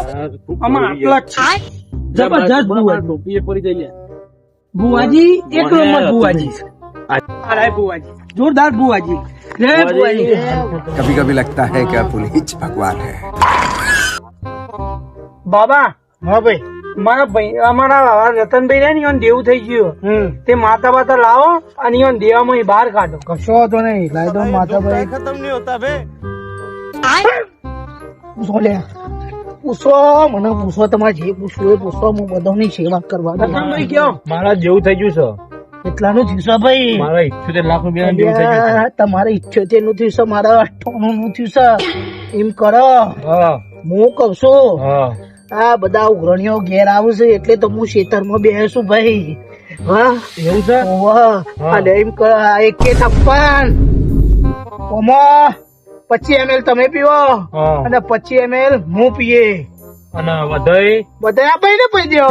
આમાં આટલા જબરજસ્ત બુવાજી. બુવાજી એક નંબર બુવાજી. અરે બુવાજી જોરદાર બુવાજી. જય બુવાજી. कभी कभी लगता है कि पुलिस ही भगवान है. બાબા હા ભાઈ મારા ભાઈ અમારા રતનભાઈ રે ને ઈવન દેવું થઈ ગયું. તે માતા બાતા લાવો અને ઈવન દેવામાં ઈ બહાર કાઢો. કશો તો નહીં લાઈ દો માતા ભાઈ. खत्म नहीं होता बे. પૂછો લે પૂછો મને પૂછો તમારે જે પૂછવું એ પૂછો. હું બધાની સેવા કરવા રતનભાઈ કયો મારા જેવું થઈ ગયું છે. કેટલાનું થયું છે ભાઈ? મારા 78 લાખ રૂપિયા જેવું થઈ ગયું છે. તમારે 78 નું થયું છે, મારા 98 નું થયું છે. એમ કરો હા હું કઉ છું હા આ બધા ઉઘરણીઓ ઘેર આવું છે એટલે તો હું ખેતરમાં બેસું ભાઈ. હા એવું છે. વાહ અને એમ કર 156 ઓમાં 25 ml તમે પીવો હા અને 25 ml હું પીએ. અને વધાઈ બધા ભાઈ ને પી દો.